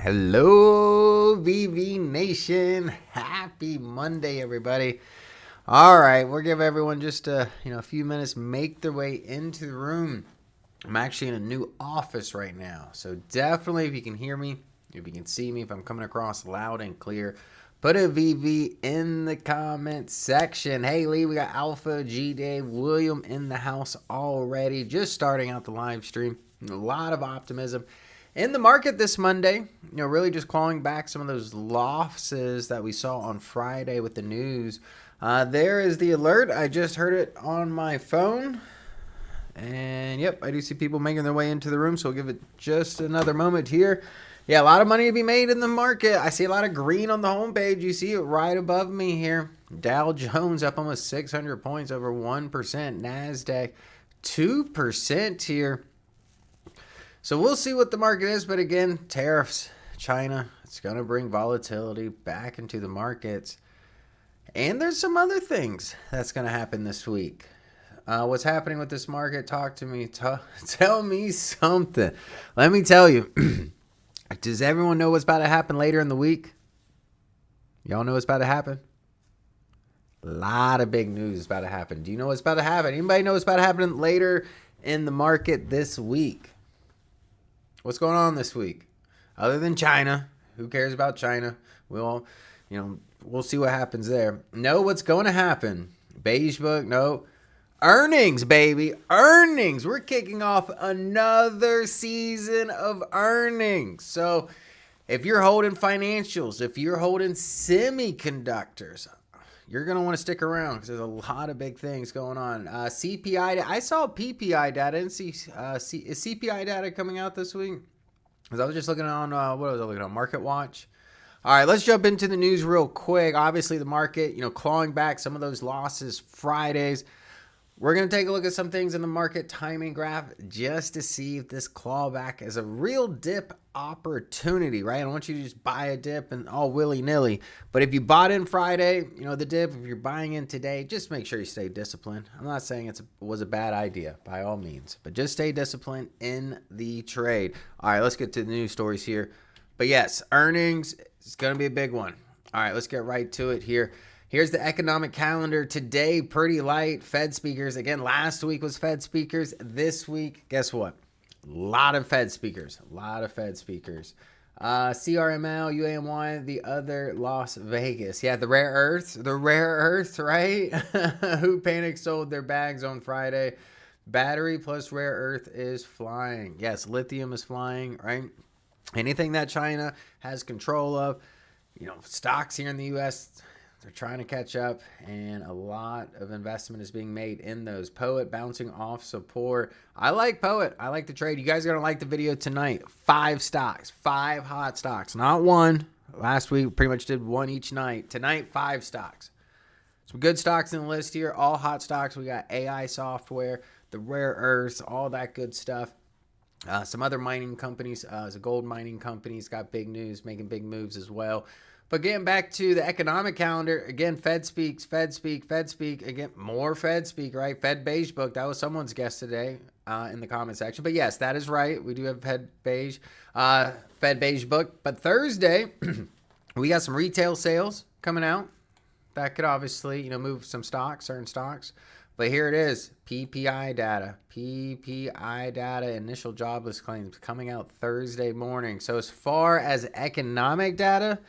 Hello, VV Nation. Happy Monday, everybody. All right, we'll give everyone just a few minutes, make their way into the room. I'm actually in a new office right now, so definitely if you can hear me, if you can see me, if I'm coming across loud and clear, put a VV in the comment section. Hey, Lee, we got Alpha, G, Dave, William in the house already, just starting out the live stream. A lot of optimism in the market this Monday, really just clawing back some of those losses that we saw on Friday with the news. There is the alert. I just heard it on my phone. And yep, I do see people making their way into the room, so we'll give it just another moment here. Yeah, a lot of money to be made in the market. I see a lot of green on the homepage. You see it right above me here. Dow Jones up almost 600 points, over 1%. NASDAQ 2% here. So we'll see what the market is, but again, tariffs, China, it's going to bring volatility back into the markets. And there's some other things that's going to happen this week. What's happening with this market? Talk to me. Tell me something. Let me tell you. Does everyone know what's about to happen later in the week? Y'all know what's about to happen? A lot of big news is about to happen. Do you know what's about to happen? Anybody know what's about to happen later in the market this week? What's going on this week? Other than China, who cares about China? We'll see what happens there. Know what's going to happen? Beige book, no. Earnings, baby. Earnings. We're kicking off another season of earnings. So if you're holding financials, if you're holding semiconductors, you're going to want to stick around because there's a lot of big things going on. CPI, I saw PPI data. I didn't see is CPI data coming out this week? Because I was just looking on, what was I looking on? Market Watch. All right, let's jump into the news real quick. Obviously, the market, clawing back some of those losses Fridays. We're going to take a look at some things in the market timing graph just to see if this clawback is a real dip opportunity, right? I don't want you to just buy a dip and all willy-nilly. But if you bought in Friday, the dip, if you're buying in today, just make sure you stay disciplined. I'm not saying it was a bad idea by all means, but just stay disciplined in the trade. All right, let's get to the news stories here. But yes, earnings is going to be a big one. All right, let's get right to it here. Here's the economic calendar today, pretty light. Fed speakers. Again, last week was Fed speakers. This week, guess what? A lot of Fed speakers. CRML, UAMY, the other Las Vegas. Yeah, the rare earth, right? Who panicked sold their bags on Friday. Battery plus rare earth is flying. Yes, lithium is flying, right? Anything that China has control of, stocks here in the U.S., they're trying to catch up, and a lot of investment is being made in those. Poet bouncing off support. I like Poet. I like the trade. You guys are going to like the video tonight. 5 stocks, 5 hot stocks, not one. Last week, we pretty much did one each night. Tonight, 5 stocks. Some good stocks in the list here. All hot stocks. We got AI software, the rare earths, all that good stuff. Some other mining companies, the gold mining companies got big news, making big moves as well. But getting back to the economic calendar, again, Fed speak. Again, more Fed speak, right? Fed beige book. That was someone's guess today in the comment section. But yes, that is right. We do have Fed beige book. But Thursday, we got some retail sales coming out. That could obviously, move some stocks, certain stocks. But here it is, PPI data, initial jobless claims coming out Thursday morning. So as far as economic data,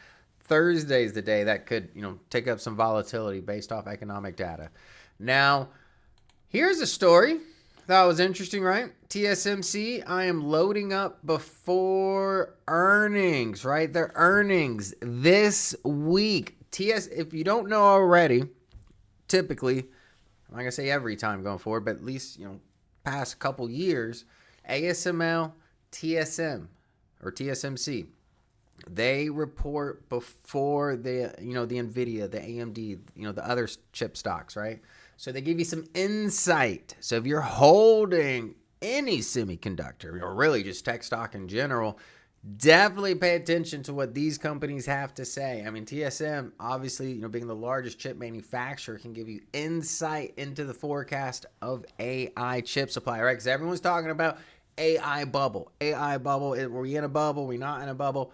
Thursday's the day that could, take up some volatility based off economic data. Now, here's a story. Thought it was interesting, right? TSMC, I am loading up before earnings, right? Their earnings this week. If you don't know already, typically, I'm not going to say every time going forward, but at least, past couple years, ASML, TSM, or TSMC, they report before the NVIDIA, the AMD, the other chip stocks, right? So they give you some insight. So if you're holding any semiconductor, or really just tech stock in general, definitely pay attention to what these companies have to say. I mean, TSM, obviously, being the largest chip manufacturer, can give you insight into the forecast of AI chip supply, right? Because everyone's talking about AI bubble. Were we in a bubble? Are we not in a bubble?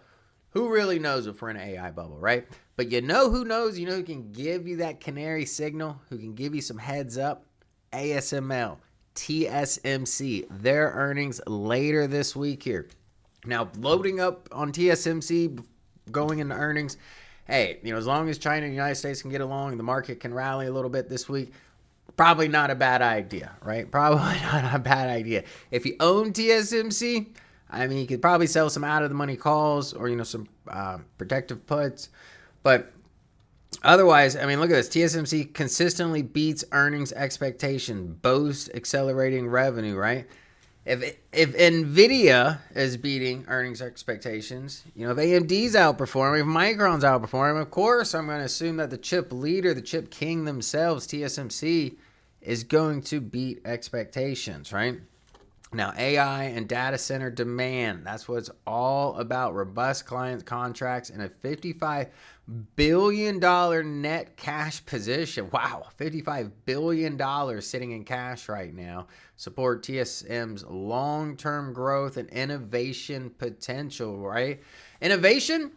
who really knows if we're in an AI bubble, right? But you know who knows? You know who can give you that canary signal, who can give you some heads up? ASML, TSMC, their earnings later this week here. Now, loading up on TSMC, going into earnings, hey, as long as China and the United States can get along, the market can rally a little bit this week, probably not a bad idea, right? Probably not a bad idea. If you own TSMC, you could probably sell some out of the money calls or, some protective puts. But otherwise, look at this. TSMC consistently beats earnings expectation, boasts accelerating revenue, right? If NVIDIA is beating earnings expectations, if AMD's outperforming, if Micron's outperforming, of course, I'm going to assume that the chip leader, the chip king themselves, TSMC, is going to beat expectations, right? Now, AI and data center demand, that's what it's all about. Robust client contracts and a $55 billion net cash position. Wow, $55 billion sitting in cash right now. Support TSM's long-term growth and innovation potential, right? Innovation,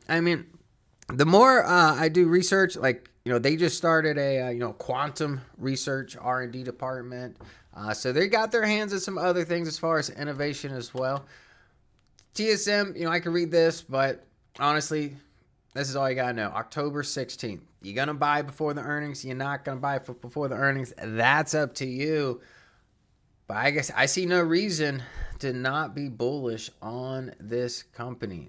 the more I do research, they just started a quantum research R&D department. So they got their hands on some other things as far as innovation as well. TSM, I can read this, but honestly, this is all you got to know. October 16th. You're going to buy before the earnings. You're not going to buy before the earnings. That's up to you. But I guess I see no reason to not be bullish on this company.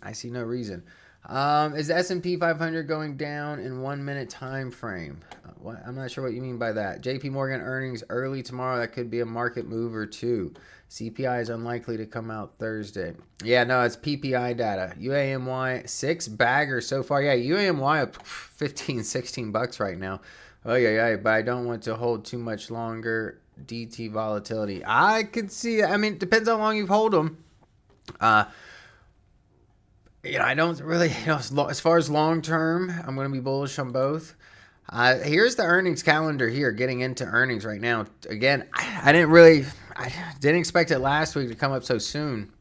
I see no reason. Is the S&P 500 going down in 1 minute time frame? What? I'm not sure what you mean by that. JP Morgan earnings early tomorrow. That could be a market move or two. CPI is unlikely to come out Thursday. Yeah, no, it's PPI data. UAMY, 6 baggers so far. Yeah, UAMY up 15, 16 bucks right now. Oh, yeah, but I don't want to hold too much longer. DT volatility. I could see, it depends how long you hold them. I don't really, as far as long term, I'm going to be bullish on both. Here's the earnings calendar here, getting into earnings right now. Again, I didn't expect it last week to come up so soon,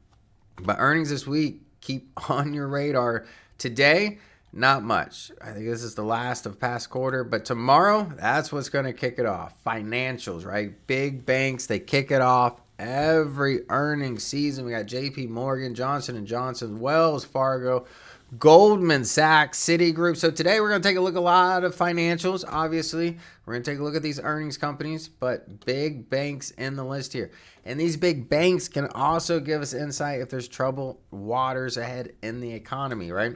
but earnings this week, keep on your radar. Today, not much. I think this is the last of past quarter, but tomorrow, that's what's going to kick it off. Financials, right? Big banks, they kick it off every earnings season. We got JP Morgan, Johnson & Johnson, Wells Fargo, Goldman Sachs, Citigroup. So today we're going to take a look at a lot of financials. Obviously, we're going to take a look at these earnings companies, but big banks in the list here. And these big banks can also give us insight if there's troubled waters ahead in the economy, right?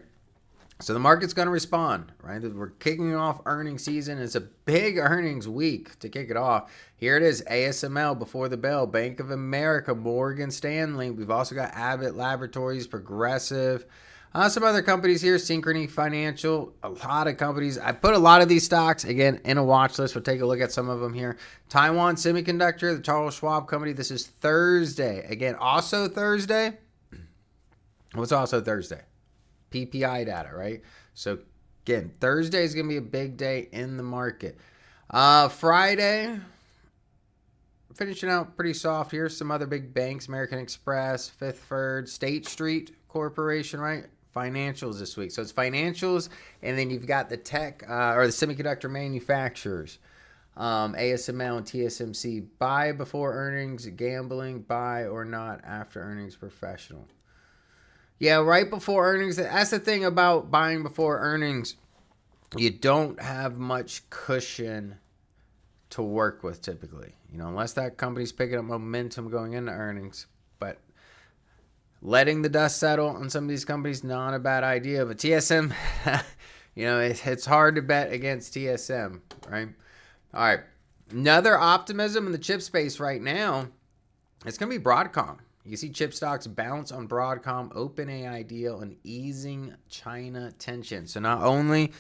So the market's going to respond, right? We're kicking off earnings season. It's a big earnings week to kick it off. Here it is, ASML before the bell, Bank of America, Morgan Stanley. We've also got Abbott Laboratories, Progressive, some other companies here, Synchrony Financial, a lot of companies. I put a lot of these stocks, again, in a watch list. We'll take a look at some of them here. Taiwan Semiconductor, the Charles Schwab company. This is Thursday. Again, also Thursday. What's also Thursday? PPI data, right? So again, Thursday is going to be a big day in the market. Friday, finishing out pretty soft here. Some other big banks, American Express, Fifth Third, State Street Corporation, right? Financials this week. So it's financials, and then you've got the tech or the semiconductor manufacturers. ASML and TSMC, buy before earnings, gambling, buy or not after earnings, professional. Yeah, right before earnings. That's the thing about buying before earnings. You don't have much cushion to work with typically, unless that company's picking up momentum going into earnings. But letting the dust settle on some of these companies, not a bad idea. But TSM, it's hard to bet against TSM, right? All right. Another optimism in the chip space right now, it's going to be Broadcom. You see chip stocks bounce on Broadcom, OpenAI deal, and easing China tension. So not only,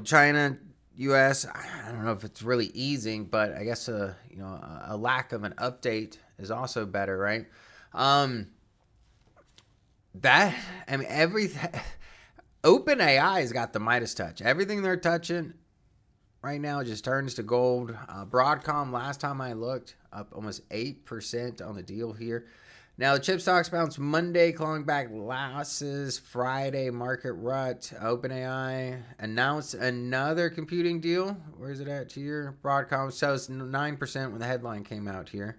China, U.S., I don't know if it's really easing, but I guess a lack of an update is also better, right? OpenAI has got the Midas touch. Everything they're touching right now just turns to gold. Broadcom, last time I looked, up almost 8% on the deal here. Now, the chip stocks bounced Monday, clawing back losses. Friday, market rut. OpenAI announced another computing deal. Where is it at here? Broadcom sells 9% when the headline came out here.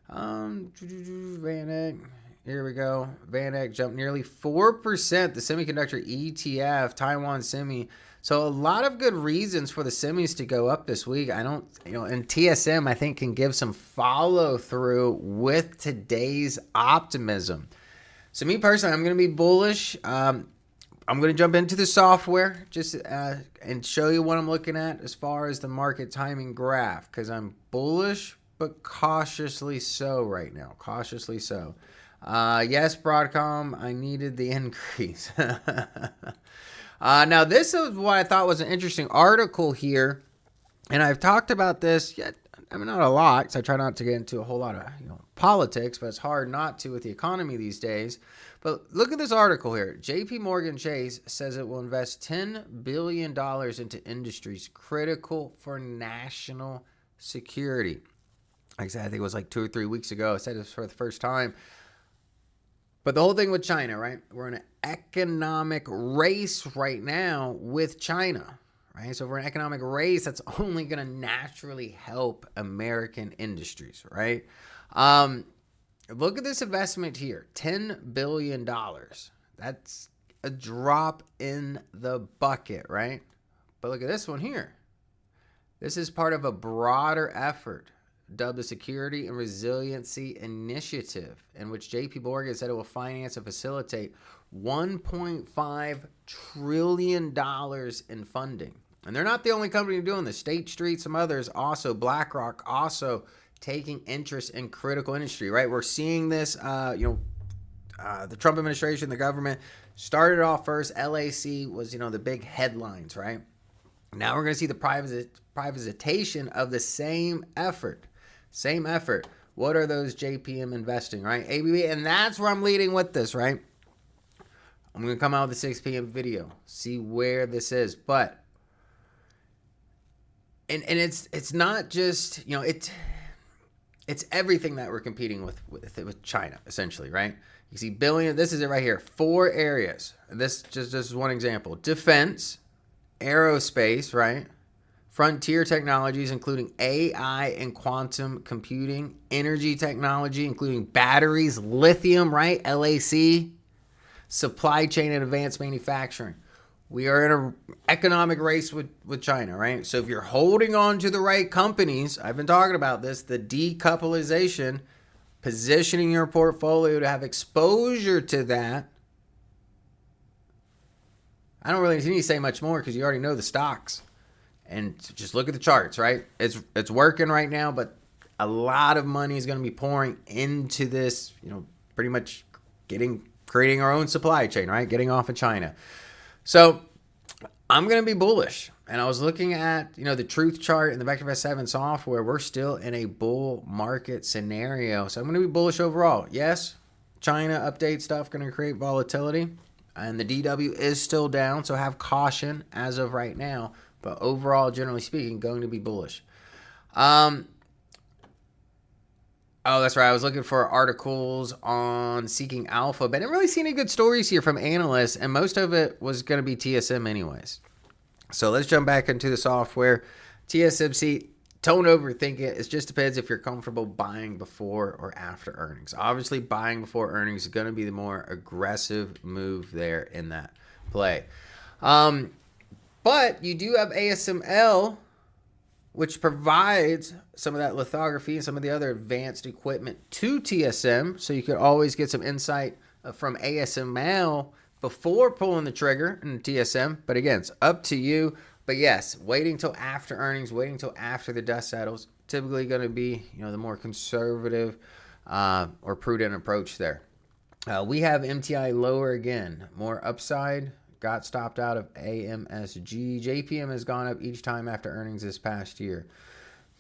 VanEck. Here we go. VanEck jumped nearly 4%. The semiconductor ETF, Taiwan Semi. So a lot of good reasons for the semis to go up this week. And TSM, I think, can give some follow through with today's optimism. So me personally, I'm going to be bullish. I'm going to jump into the software just and show you what I'm looking at as far as the market timing graph, because I'm bullish, but cautiously so right now. Cautiously so. Yes, Broadcom, I needed the increase. Now, this is what I thought was an interesting article here, and I've talked about this, not a lot, because I try not to get into a whole lot of politics, but it's hard not to with the economy these days. But look at this article here. JP Morgan Chase says it will invest $10 billion into industries critical for national security. Like I said, I think it was like 2 or 3 weeks ago. I said this for the first time. But the whole thing with China, right? We're in an economic race right now with China, right? So if we're in an economic race, that's only going to naturally help American industries, right? Look at this investment here, $10 billion. That's a drop in the bucket, right? But look at this one here. This is part of a broader effort dubbed the Security and Resiliency Initiative, in which JP Morgan said it will finance and facilitate $1.5 trillion in funding. And they're not the only company doing this. State Street, some others also, BlackRock also taking interest in critical industry, right? We're seeing this, the Trump administration, the government started off first. LAC was, the big headlines, right? Now we're going to see the privatization of the same effort. Same effort. What are those JPM investing, right? ABB, and that's where I'm leading with this, right? I'm going to come out with a 6 p.m. video, see where this is. But, and it's not just, it's everything that we're competing with China, essentially, right? You see billion, this is it right here, 4 areas. This is one example. Defense, aerospace, right? Frontier technologies, including AI and quantum computing, energy technology, including batteries, lithium, right? LAC, supply chain and advanced manufacturing. We are in an economic race with China, right? So if you're holding on to the right companies, I've been talking about this, the decoupling, positioning your portfolio to have exposure to that. I don't really need to say much more because you already know the stocks. And just look at the charts, right? It's working right now, but a lot of money is going to be pouring into this, pretty much creating our own supply chain, right? Getting off of China. So I'm going to be bullish. And I was looking at, the truth chart and the VectorVest 7 software. We're still in a bull market scenario. So I'm going to be bullish overall. Yes, China update stuff going to create volatility. And the DW is still down, so have caution as of right now. But overall, generally speaking, going to be bullish. Oh, that's right. I was looking for articles on Seeking Alpha, but I didn't really see any good stories here from analysts, and most of it was going to be TSM anyways. So let's jump back into the software. TSMC, don't overthink it. It just depends if you're comfortable buying before or after earnings. Obviously, buying before earnings is going to be the more aggressive move there in that play. But you do have ASML, which provides some of that lithography and some of the other advanced equipment to TSM. So you could always get some insight from ASML before pulling the trigger in TSM. But again, it's up to you. But yes, waiting till after earnings, waiting till after the dust settles, typically going to be, the more conservative or prudent approach there. We have MTI lower again, more upside. Got stopped out of AMSG. JPM has gone up each time after earnings this past year.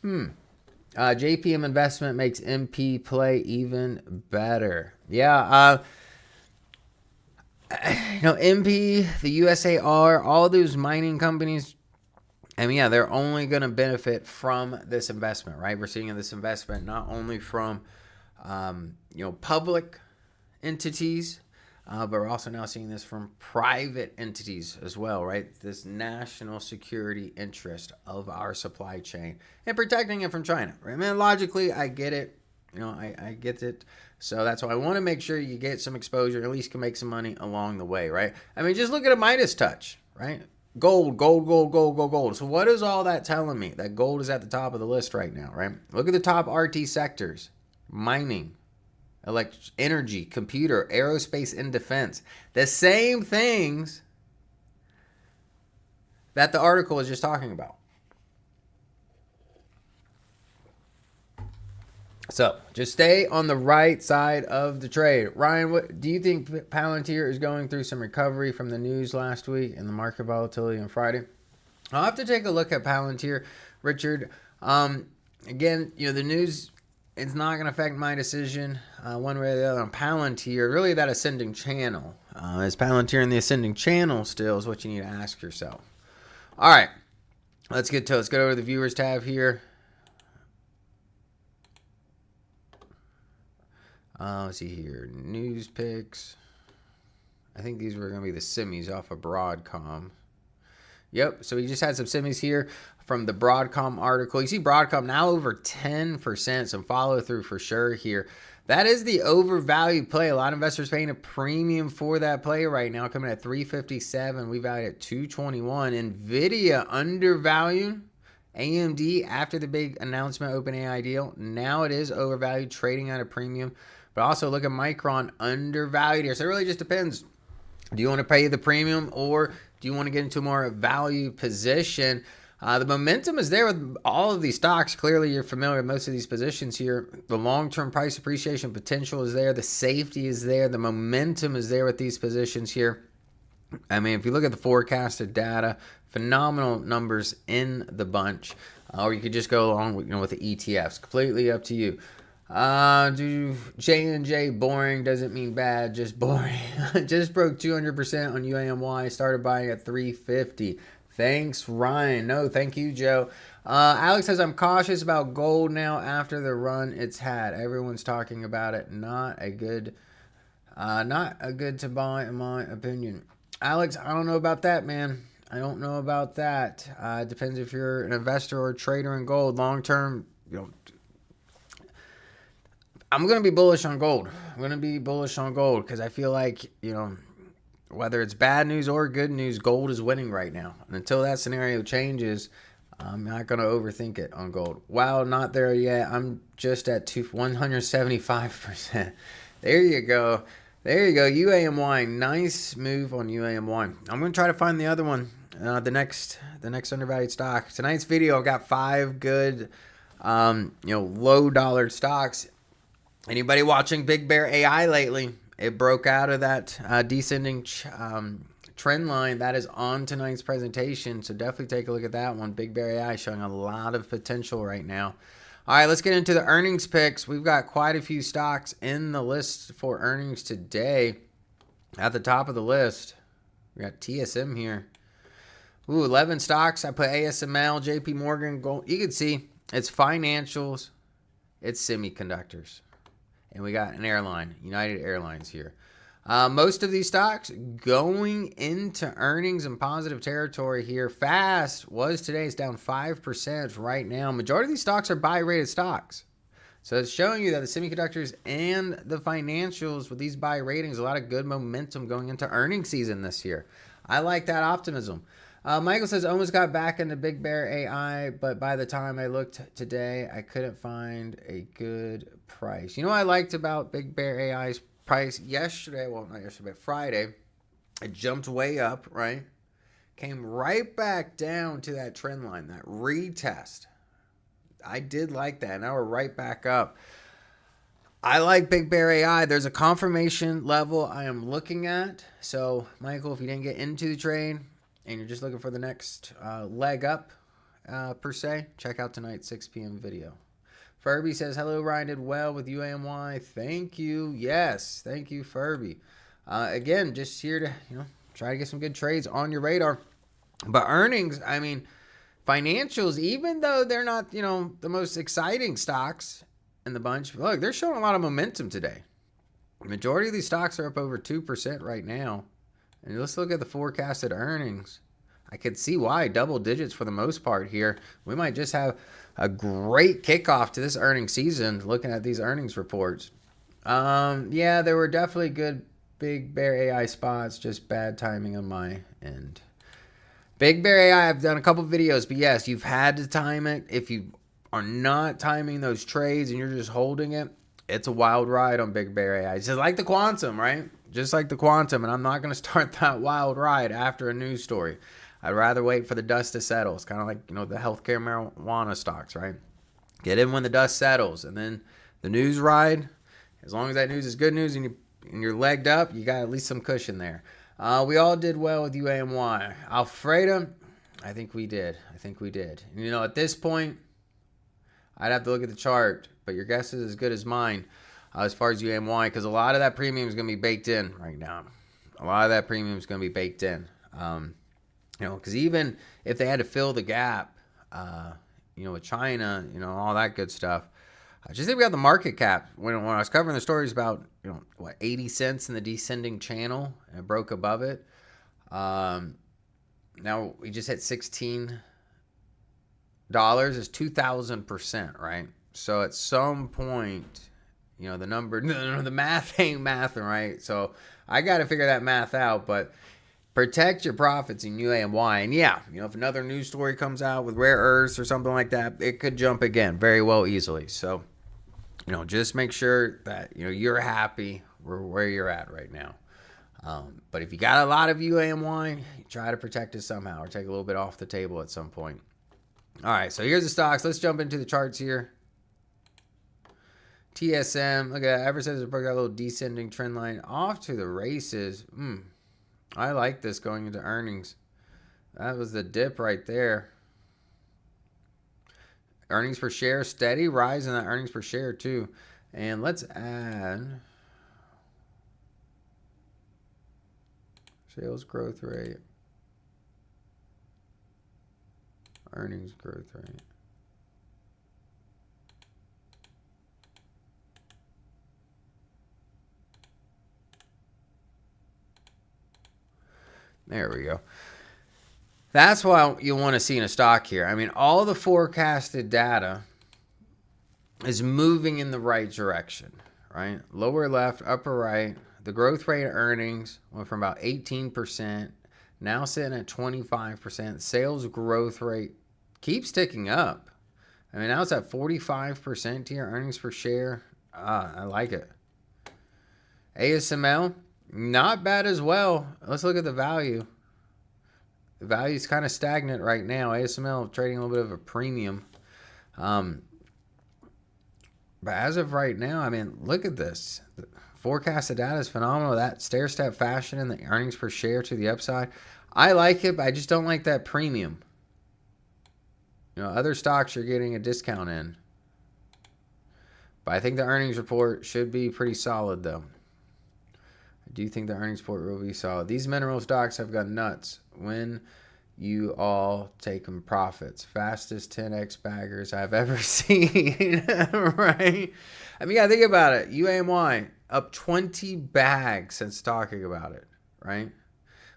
JPM investment makes MP play even better. Yeah. MP, the USAR, all those mining companies, they're only going to benefit from this investment, right? We're seeing this investment not only from public entities, but we're also now seeing this from private entities as well, right? This national security interest of our supply chain and protecting it from China, right? Man, logically, I get it. I get it. So that's why I want to make sure you get some exposure, at least can make some money along the way, right? I mean, just look at a Midas touch, right? Gold, gold, gold, gold, gold, gold. So what is all that telling me? That gold is at the top of the list right now, right? Look at the top RT sectors: mining, energy, computer, aerospace, and defense. The same things that the article is just talking about. So just stay on the right side of the trade. Ryan, what do you think Palantir is going through some recovery from the news last week and the market volatility on Friday? I'll have to take a look at Palantir, Richard. Again, the news, it's not going to affect my decision one way or the other on Palantir. Really, that ascending channel. Is Palantir in the ascending channel still is what you need to ask yourself. All right, let's get over to the viewers tab here. Let's see here. News picks. I think these were going to be the semis off of Broadcom. Yep. So we just had some semis here from the Broadcom article. You see Broadcom now over 10%. Some follow through for sure here. That is the overvalued play. A lot of investors paying a premium for that play right now, coming at 357. We value at 221. Nvidia undervalued. AMD after the big announcement OpenAI deal. Now it is overvalued, trading at a premium. But also look at Micron undervalued here. So it really just depends. Do you want to pay the premium or do you want to get into a more value position? The momentum is there with all of these stocks. Clearly, you're familiar with most of these positions here. The long-term price appreciation potential is there. The safety is there. The momentum is there with these positions here. I mean, if you look at the forecasted data, phenomenal numbers in the bunch. Or you could just go along with, with the ETFs. Completely up to you. Do J&J boring doesn't mean bad, just boring. Just broke 200% on UAMY, started buying at 350. Thanks, Ryan. No, thank you, Joe. Alex says, I'm cautious about gold now after the run it's had. Everyone's talking about it. Not a good to buy, in my opinion. Alex, I don't know about that, man. I don't know about that. It depends if you're an investor or a trader in gold. Long term, I'm going to be bullish on gold. I'm going to be bullish on gold because I feel like, whether it's bad news or good news, gold is winning right now. And until that scenario changes, I'm not going to overthink it on gold. Wow, not there yet. I'm just at 175%. There you go. There you go. UAMY. Nice move on UAMY. I'm going to try to find the other one, the next undervalued stock. Tonight's video, I've got 5 good, low dollar stocks. Anybody watching Big Bear AI lately? It broke out of that descending trend line. That is on tonight's presentation. So definitely take a look at that one. Big Bear AI showing a lot of potential right now. All right, let's get into the earnings picks. We've got quite a few stocks in the list for earnings today. At the top of the list, we got TSM here. Ooh, 11 stocks. I put ASML, JP Morgan, Gold. You can see it's financials, it's semiconductors. And we got an airline, United Airlines here. Most of these stocks going into earnings and positive territory here. Fast was today. It's down 5% right now. Majority of these stocks are buy-rated stocks. So it's showing you that the semiconductors and the financials with these buy ratings, a lot of good momentum going into earnings season this year. I like that optimism. Michael says, almost got back into Big Bear AI, but by the time I looked today, I couldn't find a good price. You know what I liked about Big Bear AI's price yesterday? Well, not yesterday, but Friday. It jumped way up, right? Came right back down to that trend line, that retest. I did like that. Now we're right back up. I like Big Bear AI. There's a confirmation level I am looking at. So, Michael, if you didn't get into the trade, and you're just looking for the next leg up, per se, check out tonight's 6 p.m. video. Furby says, hello, Ryan, did well with UAMY. Thank you. Yes, thank you, Furby. Again, just here to, try to get some good trades on your radar. But earnings, financials, even though they're not, the most exciting stocks, in the bunch. Look, they're showing a lot of momentum today. The majority of these stocks are up over 2% right now. And let's look at the forecasted earnings. I could see why, double digits for the most part here. We might just have a great kickoff to this earnings season looking at these earnings reports. Yeah, there were definitely good Big Bear AI spots, just bad timing on my end. Big Bear AI, I've done a couple videos, but yes, you've had to time it. If you are not timing those trades and you're just holding it, it's a wild ride on Big Bear AI. It's just like the quantum, right? Just like the quantum, and I'm not going to start that wild ride after a news story. I'd rather wait for the dust to settle. It's kind of like, the healthcare marijuana stocks, right? Get in when the dust settles, and then the news ride, as long as that news is good news and you're legged up, you got at least some cushion there. We all did well with UAMY. Alfredo, I think we did. At this point, I'd have to look at the chart, but your guess is as good as mine as far as UAMY, because a lot of that premium is going to be baked in right now. Because even if they had to fill the gap, with China, all that good stuff. I just think we got the market cap. When I was covering the stories about, 80 cents in the descending channel and it broke above it. Now we just hit $16. Is 2,000%, right? So at some point, the number, the math ain't mathing, right? So I got to figure that math out, but protect your profits in UAMY. And yeah, if another news story comes out with rare earths or something like that, it could jump again very well easily. So, just make sure that, you're happy where you're at right now. But if you got a lot of UAMY, try to protect it somehow or take a little bit off the table at some point. All right, so here's the stocks. Let's jump into the charts here. TSM, look at that. Ever since it broke that little descending trend line, off to the races. I like this going into earnings. That was the dip right there. Earnings per share, steady rise in that earnings per share too. And let's add sales growth rate, earnings growth rate. There we go. That's what you want to see in a stock here. I mean, all the forecasted data is moving in the right direction, right? Lower left, upper right. The growth rate of earnings went from about 18%, now sitting at 25%. Sales growth rate keeps ticking up. I mean, now it's at 45% here, earnings per share. I like it. ASML, not bad as well. Let's look at the value. The value is kind of stagnant right now. ASML trading a little bit of a premium. But as of right now, I mean, look at this. The forecasted data is phenomenal. That stair-step fashion and the earnings per share to the upside. I like it, but I just don't like that premium. Other stocks you're getting a discount in. But I think the earnings report should be pretty solid, though. I do think the earnings report will be solid. These mineral stocks have gone nuts. When you all taking profits, fastest 10x baggers I've ever seen. Right? I mean, think about it. UAMY up 20 bags since talking about it, right?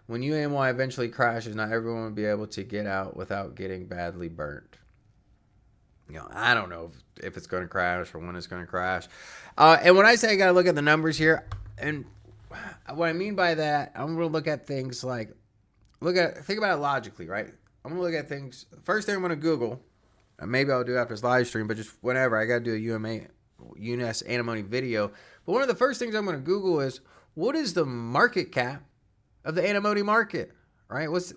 When UAMY eventually crashes, not everyone will be able to get out without getting badly burnt. I don't know if it's going to crash or when it's going to crash. And when I say I got to look at the numbers here, and what I mean by that, I'm going to look at things like, think about it logically, right? I'm going to look at things. First thing I'm going to Google, and maybe I'll do after this live stream, but just whenever, I got to do a UNS antimony video. But one of the first things I'm going to Google is, what is the market cap of the antimony market, right? What is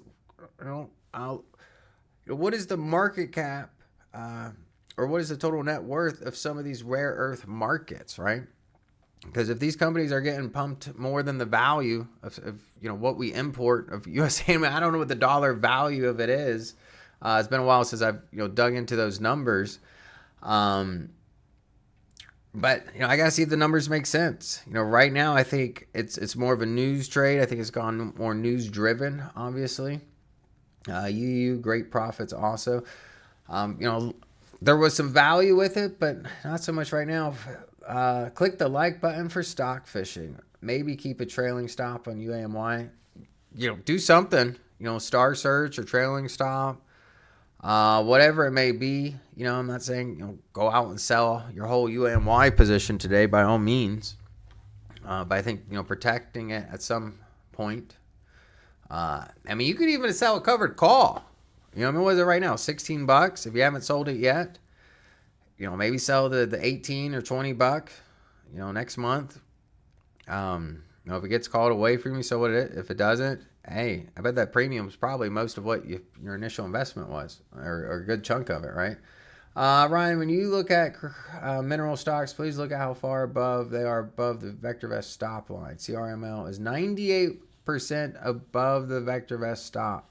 the market cap, or what is the total net worth of some of these rare earth markets, right? Because if these companies are getting pumped more than the value of what we import of U.S. antimony, I don't know what the dollar value of it is. It's been a while since I've dug into those numbers. But I gotta see if the numbers make sense. Right now I think it's more of a news trade. I think it's gone more news driven, obviously. Great profits also. There was some value with it, but not so much right now. Click the like button for stock fishing. Maybe keep a trailing stop on UAMY. Do something. Star search or trailing stop. Whatever it may be. I'm not saying go out and sell your whole UAMY position today by all means. But I think protecting it at some point. You could even sell a covered call. What is it right now? $16. If you haven't sold it yet, maybe sell the 18 or $20, next month. If it gets called away from you, so what it is. If it doesn't, hey, I bet that premium is probably most of what your initial investment was, or a good chunk of it, right? Ryan, when you look at mineral stocks, please look at how far above they are above the VectorVest stop line. CRML is 98% above the VectorVest stop.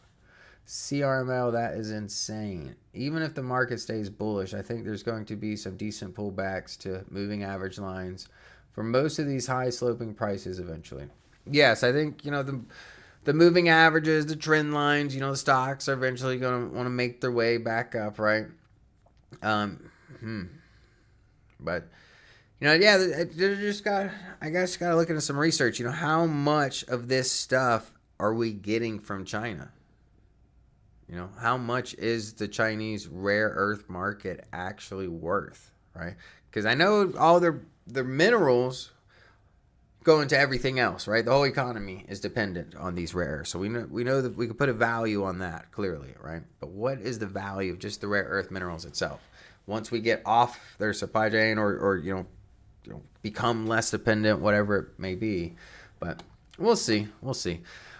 CRML, that is insane. Even if the market stays bullish, I think there's going to be some decent pullbacks to moving average lines for most of these high sloping prices eventually. Yes, I think the moving averages, the trend lines, the stocks are eventually going to want to make their way back up, right? But they're just got to look into some research. How much of this stuff are we getting from China? How much is the Chinese rare earth market actually worth, right? Because I know all their minerals go into everything else, right? The whole economy is dependent on these rare earths. So we know that we could put a value on that clearly, right? But what is the value of just the rare earth minerals itself? Once we get off their supply chain or become less dependent, whatever it may be. But we'll see.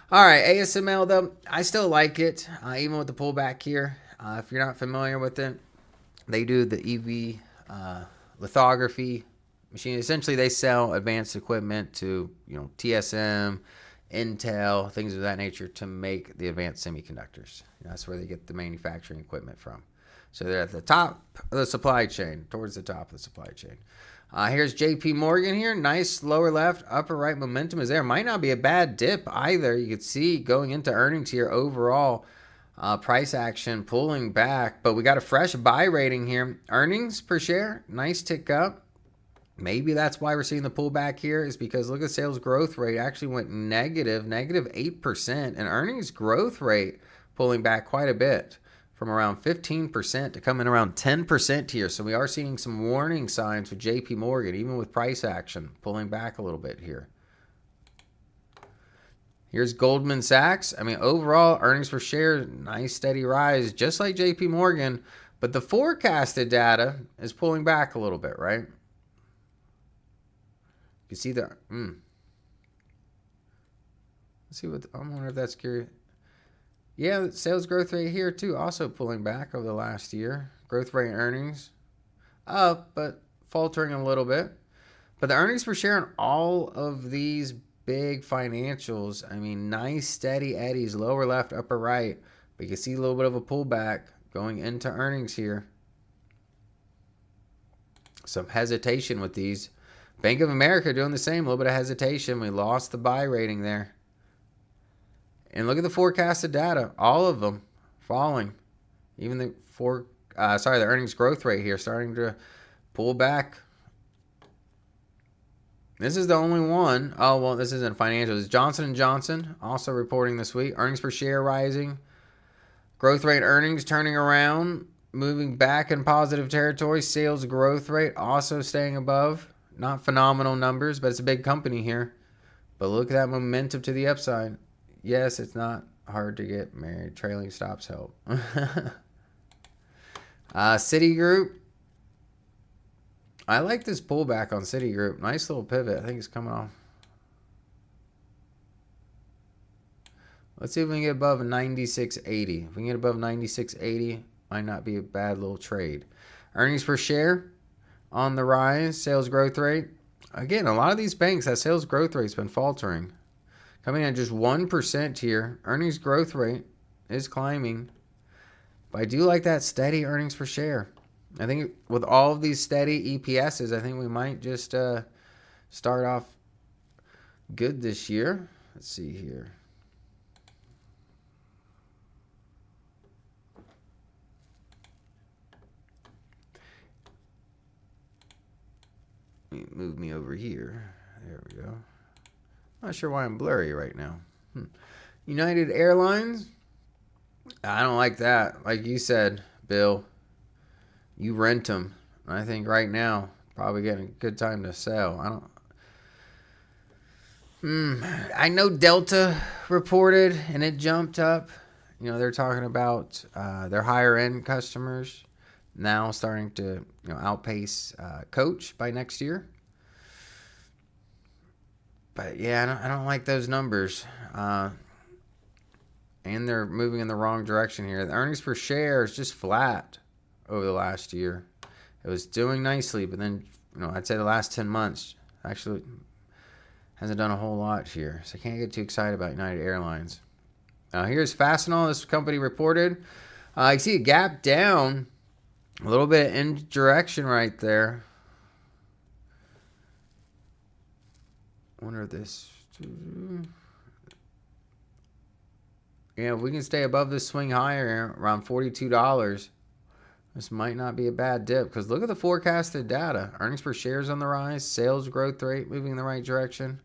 All right, ASML, though, I still like it, even with the pullback here. If you're not familiar with it, they do the EV lithography machine. Essentially, they sell advanced equipment to TSM, Intel, things of that nature to make the advanced semiconductors. That's where they get the manufacturing equipment from. So they're at the top of the supply chain, towards the top of the supply chain. Here's JP Morgan here. Nice lower left, upper right momentum is there. Might not be a bad dip either. You could see going into earnings here overall, price action pulling back. But we got a fresh buy rating here. Earnings per share, nice tick up. Maybe that's why we're seeing the pullback here is because look at the sales growth rate actually went negative 8%. And earnings growth rate pulling back quite a bit, from around 15% to coming around 10% here. So we are seeing some warning signs with JP Morgan, even with price action pulling back a little bit here. Here's Goldman Sachs. Overall earnings per share, nice steady rise, just like JP Morgan, but the forecasted data is pulling back a little bit, right? You see the, let's see I wonder if that's curious. Yeah, sales growth rate here too, also pulling back over the last year. Growth rate earnings up, but faltering a little bit. But the earnings per share on all of these big financials, nice steady eddies, lower left, upper right. But you can see a little bit of a pullback going into earnings here. Some hesitation with these. Bank of America doing the same, a little bit of hesitation. We lost the buy rating there. And look at the forecasted data. All of them falling. Even the earnings growth rate here starting to pull back. This is the only one. Oh, well, this isn't financials. Johnson & Johnson also reporting this week. Earnings per share rising. Growth rate earnings turning around. Moving back in positive territory. Sales growth rate also staying above. Not phenomenal numbers, but it's a big company here. But look at that momentum to the upside. Yes, it's not hard to get married. Trailing stops help. Citigroup. I like this pullback on Citigroup. Nice little pivot. I think it's coming off. Let's see if we can get above 96.80. If we can get above 96.80, might not be a bad little trade. Earnings per share on the rise. Sales growth rate. Again, a lot of these banks, that sales growth rate's been faltering. Coming in at just 1% here. Earnings growth rate is climbing. But I do like that steady earnings per share. I think with all of these steady EPSs, I think we might just start off good this year. Let's see here. move me over here. There we go. Not sure why I'm blurry right now. United Airlines. I don't like that. Like you said, Bill, you rent them. I think right now, probably getting a good time to sell. I know Delta reported and it jumped up. You know, they're talking about their higher end customers now starting to outpace Coach by next year. But yeah, I don't like those numbers. And they're moving in the wrong direction here. The earnings per share is just flat over the last year. It was doing nicely, but then, I'd say the last 10 months actually hasn't done a whole lot here. So I can't get too excited about United Airlines. Here's Fastenal. This company reported. You see a gap down, a little bit in direction right there. Wonder if this... Yeah, if we can stay above this swing higher around $42, this might not be a bad dip because look at the forecasted data. Earnings per share is on the rise. Sales growth rate moving in the right direction.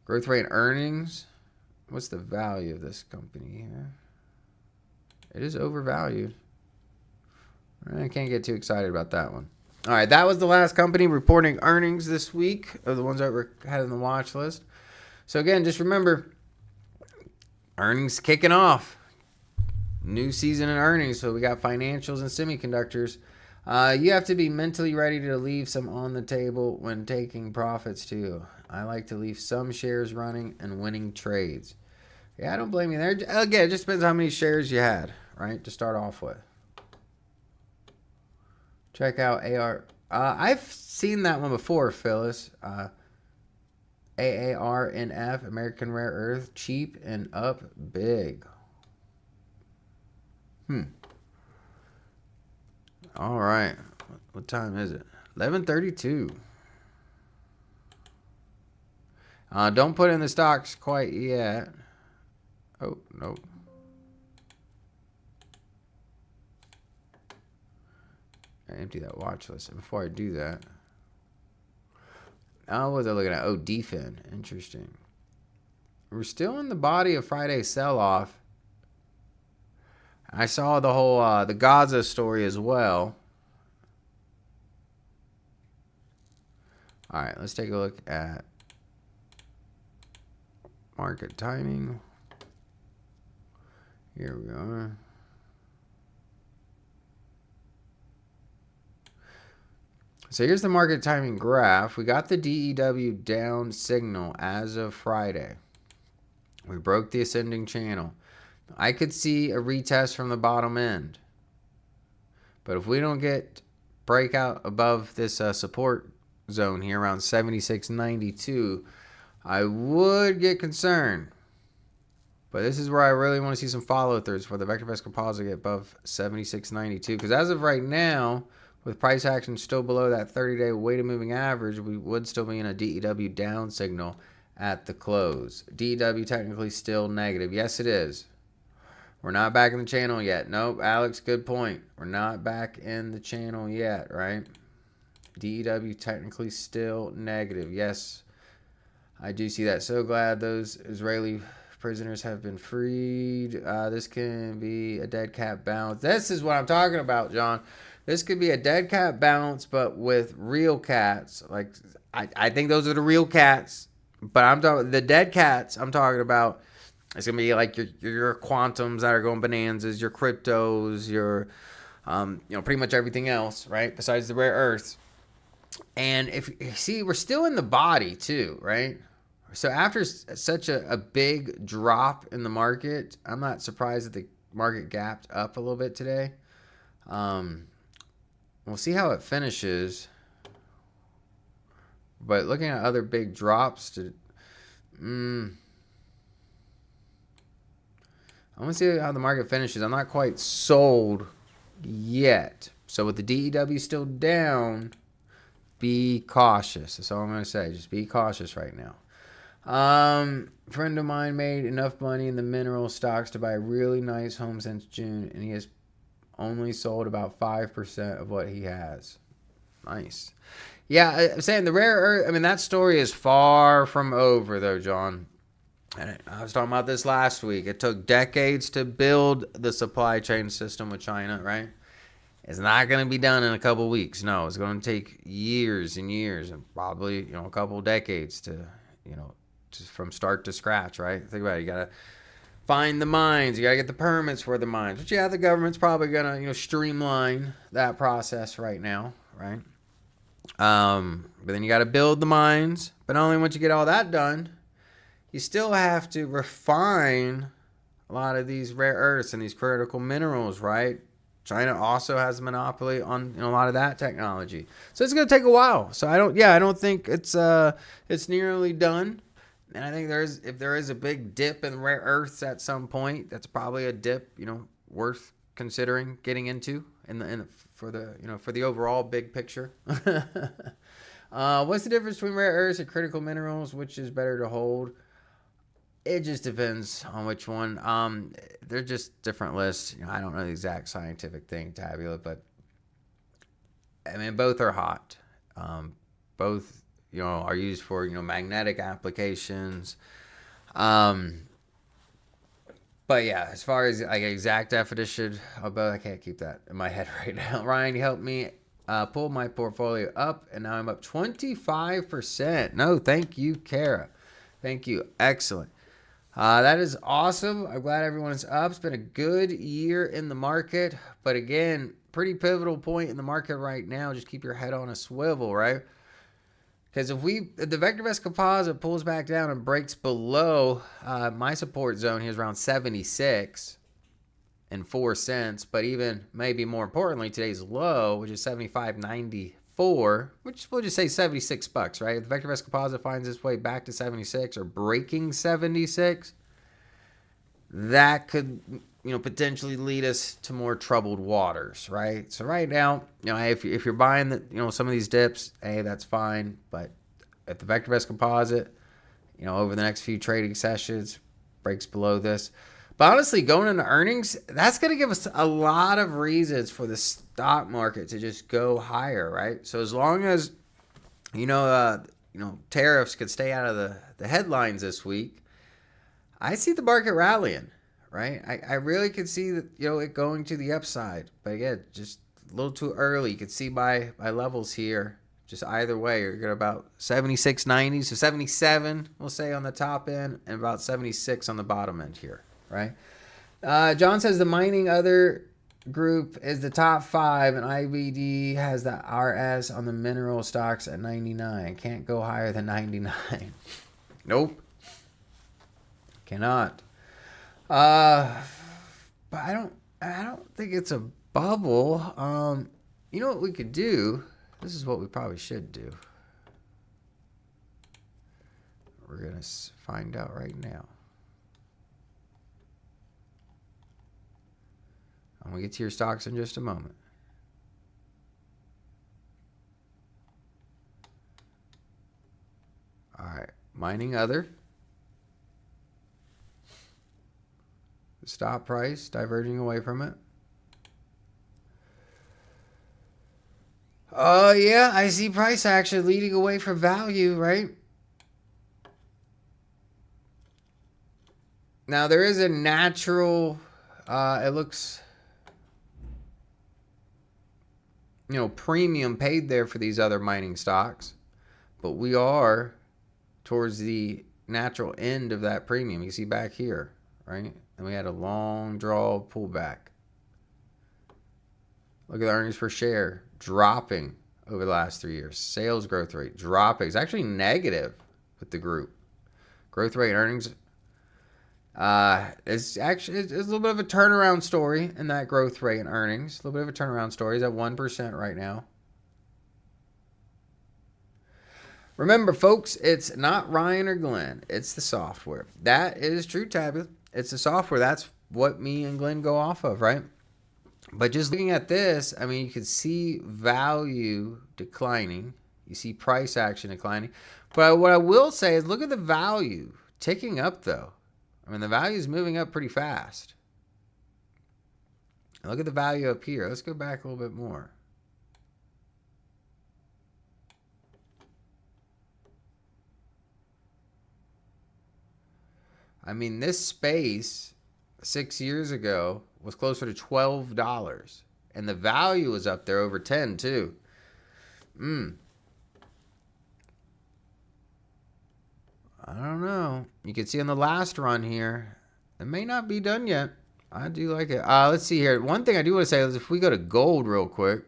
Growth rate earnings. What's the value of this company here? It is overvalued. I can't get too excited about that one. All right, that was the last company reporting earnings this week of the ones that were had on the watch list. So again, just remember, earnings kicking off. New season in earnings. So we got financials and semiconductors. You have to be mentally ready to leave some on the table when taking profits too. I like to leave some shares running and winning trades. Yeah, I don't blame you there. Again, it just depends how many shares you had, right, to start off with. Check out AR. I've seen that one before, Phyllis. AARNF, American Rare Earth, cheap and up big. All right. What time is it? 11:32. Don't put in the stocks quite yet. Oh, nope. I empty that watch list. Before I do that, what was I looking at? Oh, DFIN. Interesting. We're still in the body of Friday's sell-off. I saw the whole the Gaza story as well. All right, let's take a look at market timing. Here we are. So here's the market timing graph. We got the DEW down signal as of Friday. We broke the ascending channel. I could see a retest from the bottom end. But if we don't get breakout above this support zone here around 76.92, I would get concerned. But this is where I really want to see some follow-throughs for the VectorVest composite get above 76.92. Because as of right now, with price action still below that 30-day weighted moving average, we would still be in a DEW down signal at the close. DEW technically still negative. Yes, it is. We're not back in the channel yet. Nope, Alex, good point. We're not back in the channel yet, right? DEW technically still negative. Yes, I do see that. So glad those Israeli prisoners have been freed. This can be a dead cat bounce. This is what I'm talking about, John. This could be a dead cat bounce, but with real cats. Like I think those are the real cats. But I'm talking the dead cats. I'm talking about. It's gonna be like your quantums that are going bonanzas, your cryptos, your pretty much everything else, right? Besides the rare earths. And if you see, we're still in the body too, right? So after such a big drop in the market, I'm not surprised that the market gapped up a little bit today. We'll see how it finishes. But looking at other big drops, I want to see how the market finishes. I'm not quite sold yet. So with the DEW still down, be cautious. That's all I'm going to say. Just be cautious right now. Friend of mine made enough money in the mineral stocks to buy a really nice home since June, and he has only sold about 5% of what he has. Nice. Yeah, I'm saying the rare earth, I mean, that story is far from over, though, John. And I was talking about this last week. It took decades to build the supply chain system with China, right? It's not going to be done in a couple weeks. No, it's going to take years and years and probably, a couple decades to, just from start to scratch, right? Think about it. You got to find the mines. You got to get the permits for the mines. But yeah, the government's probably going to, streamline that process right now, right? But then you got to build the mines. But not only once you get all that done, you still have to refine a lot of these rare earths and these critical minerals, right? China also has a monopoly on a lot of that technology, so it's going to take a while. So I don't think it's nearly done. And I think if there is a big dip in rare earths at some point, that's probably a dip worth considering getting into for the overall big picture. What's the difference between rare earths and critical minerals? Which is better to hold? It just depends on which one. They're just different lists. I don't know the exact scientific thing, Tabula, but I mean, both are hot. Both, are used for, magnetic applications. But yeah, as far as like exact definition of both, I can't keep that in my head right now. Ryan, you helped me pull my portfolio up, and now I'm up 25%. No, thank you, Kara. Thank you. Excellent. That is awesome. I'm glad everyone is up. It's been a good year in the market. But again, pretty pivotal point in the market right now. Just keep your head on a swivel, right? Because if the VectorVest composite pulls back down and breaks below my support zone here is around 76 and 4 cents. But even maybe more importantly, today's low, which is 75.94, which we'll just say $76, right? If the VectorVest composite finds its way back to 76 or breaking 76, that could, potentially lead us to more troubled waters, right? So right now, if you're buying some of these dips, hey, that's fine. But if the VectorVest composite, over the next few trading sessions breaks below this, but honestly, going into earnings, that's going to give us a lot of reasons for the stock market to just go higher, right? So as long as, tariffs could stay out of the headlines this week, I see the market rallying, right? I really could see that, it going to the upside. But again, just a little too early. You could see by levels here, just either way, you're going to about 76.90, so 77, we'll say, on the top end, and about 76 on the bottom end here. Right. John says the mining other group is the top 5, and IBD has the RS on the mineral stocks at 99. Can't go higher than 99. Nope. Cannot. But I don't think it's a bubble. You know what we could do? This is what we probably should do. We're gonna find out right now. I'm going to get to your stocks in just a moment. All right. Mining other. The stop price diverging away from it. Oh, yeah. I see price action leading away from value, right? Now, there is a natural, it looks, premium paid there for these other mining stocks, but we are towards the natural end of that premium. You see back here, right? And we had a long draw pullback. Look at the earnings per share dropping over the last 3 years. Sales growth rate dropping. It's actually negative with the group. Growth rate earnings. It's a little bit of a turnaround story in that growth rate and earnings. A little bit of a turnaround story. It's at 1% right now. Remember, folks, it's not Ryan or Glenn. It's the software. That is true, Tabby. It's the software. That's what me and Glenn go off of, right? But just looking at this, I mean, you can see value declining. You see price action declining. But what I will say is look at the value ticking up, though. I mean, the value is moving up pretty fast. Look at the value up here. Let's go back a little bit more. I mean, this space 6 years ago was closer to $12, and the value was up there over 10 too. I don't know. You can see on the last run here, it may not be done yet. I do like it. Let's see here. One thing I do want to say is if we go to gold real quick.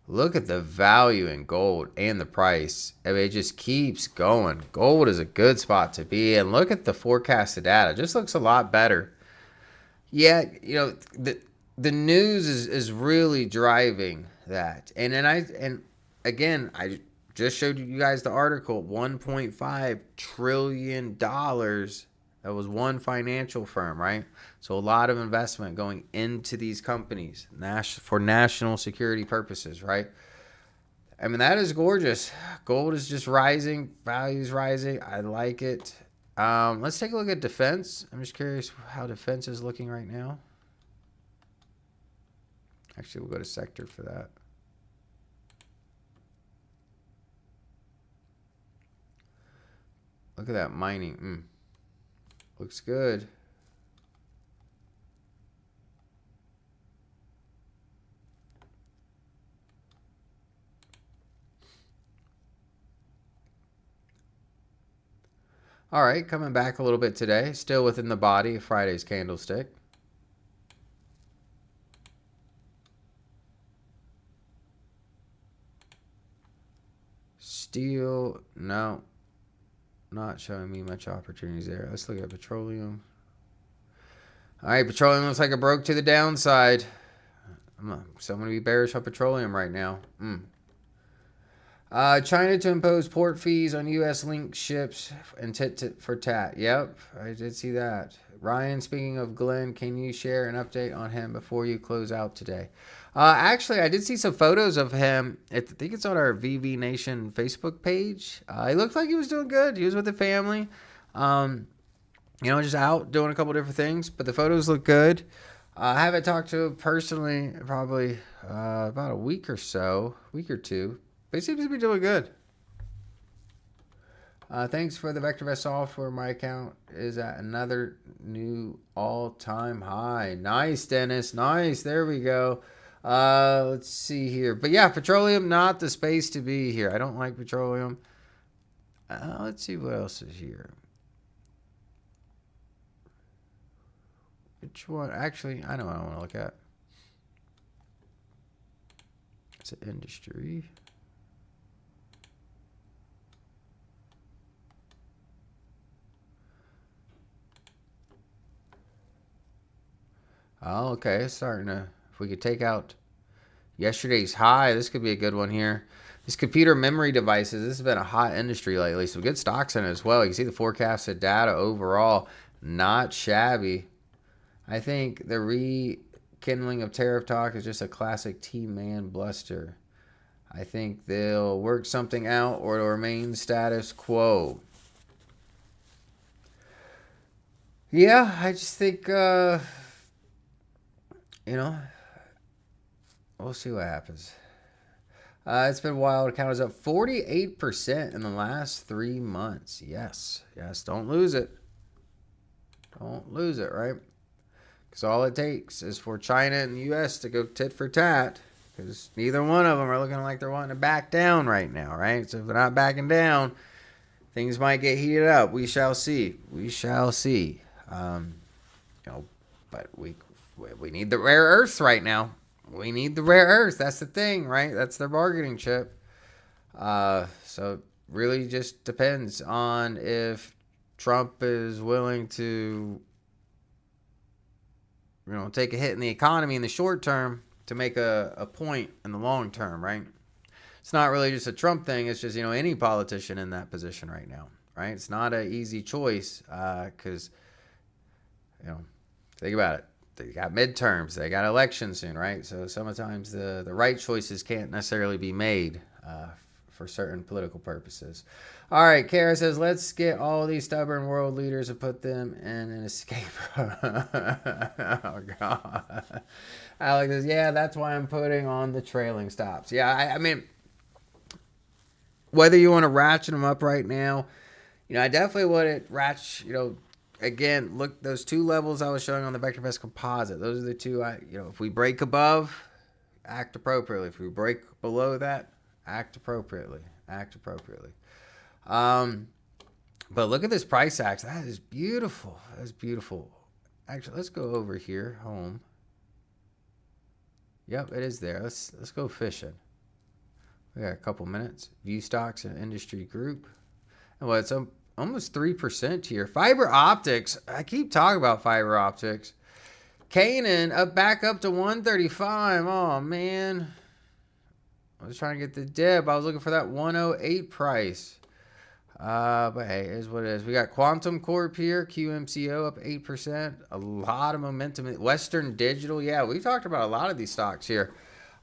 Look at the value in gold and the price. I mean, it just keeps going. Gold is a good spot to be. And look at the forecasted data. It just looks a lot better. Yeah, you know, the news is really driving that. And again, I just showed you guys the article, $1.5 trillion. That was one financial firm, right? So a lot of investment going into these companies for national security purposes, right? I mean, that is gorgeous. Gold is just rising. Value's rising. I like it. Let's take a look at defense. I'm just curious how defense is looking right now. Actually, we'll go to sector for that. Look at that mining. Looks good. All right, coming back a little bit today. Still within the body of Friday's candlestick. Steel, no. Not showing me much opportunities there. Let's look at petroleum. All right, petroleum looks like it broke to the downside. So I'm going to be bearish on petroleum right now. China to impose port fees on U.S. linked ships and tit for tat. Yep, I did see that. Ryan, speaking of Glenn, can you share an update on him before you close out today? Actually, I did see some photos of him. I think it's on our VV Nation Facebook page. He looked like he was doing good. He was with the family. Just out doing a couple different things. But the photos look good. I haven't talked to him personally probably about a week or two. But he seems to be doing good. Thanks for the VectorVest software. My account is at another new all-time high. Nice, Dennis. Nice. There we go. Let's see here. But yeah, petroleum, not the space to be here. I don't like petroleum. Let's see what else is here. Which one? Actually, I know what I want to look at. It's an industry. Oh, okay. It's starting to, if we could take out yesterday's high, this could be a good one here. These computer memory devices, this has been a hot industry lately. Some good stocks in it as well. You can see the forecasted data overall, not shabby. I think the rekindling of tariff talk is just a classic T-man bluster. I think they'll work something out or it'll remain status quo. Yeah, I just think, we'll see what happens. It's been wild. Account is up 48% in the last 3 months. Yes. Don't lose it. Don't lose it, right? Because all it takes is for China and the U.S. to go tit for tat. Because neither one of them are looking like they're wanting to back down right now, right? So if they're not backing down, things might get heated up. We shall see. But we need the rare earths right now. We need the rare earth. That's the thing, right? That's their bargaining chip. So it really just depends on if Trump is willing to, take a hit in the economy in the short term to make a point in the long term, right? It's not really just a Trump thing. It's just, any politician in that position right now, right? It's not an easy choice because, think about it. They got midterms. They got elections soon, right? So sometimes the right choices can't necessarily be made for certain political purposes. All right, Kara says, let's get all these stubborn world leaders and put them in an escape. Oh, God. Alex says, yeah, that's why I'm putting on the trailing stops. Yeah, I mean, whether you want to ratchet them up right now, I definitely want it ratchet, again, look, those two levels I was showing on the VectorVest composite, those are the two, if we break above, act appropriately. If we break below that, act appropriately. But look at this price action. That is beautiful. That's beautiful. Actually, let's go over here, home. Yep, it is there. Let's go fishing. We got a couple minutes. View stocks and industry group. And well, it's almost 3% here. Fiber optics. I keep talking about fiber optics. Canaan back up to 135. Oh man. I was trying to get the dip. I was looking for that 108 price. But hey, it is what it is. We got Quantum Corp here, QMCO up 8%. A lot of momentum. Western Digital, yeah, we've talked about a lot of these stocks here.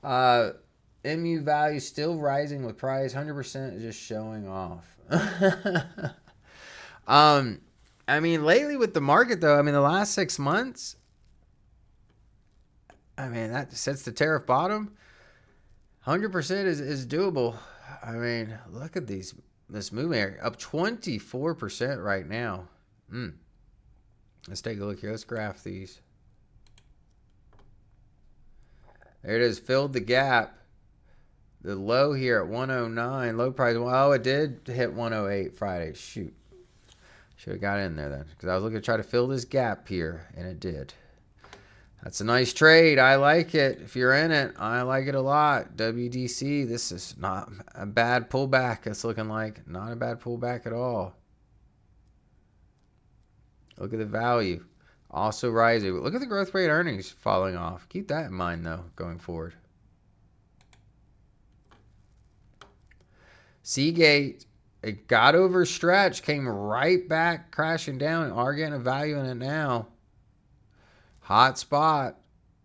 MU value still rising with price. 100% is just showing off. I mean, lately with the market though, the last 6 months, that sets the tariff bottom. 100% is doable. Look at this movement area up 24% right now. Let's take a look here. Let's graph these. There it is. Filled the gap. The low here at 109. Low price. Oh, it did hit 108 Friday. Shoot. Should have got in there then, because I was looking to try to fill this gap here, and it did. That's a nice trade. I like it. If you're in it, I like it a lot. WDC, this is not a bad pullback. It's looking like not a bad pullback at all. Look at the value. Also rising. Look at the growth rate earnings falling off. Keep that in mind, though, going forward. Seagate, it got overstretched, came right back crashing down, and are getting a value in it now. Hot spot.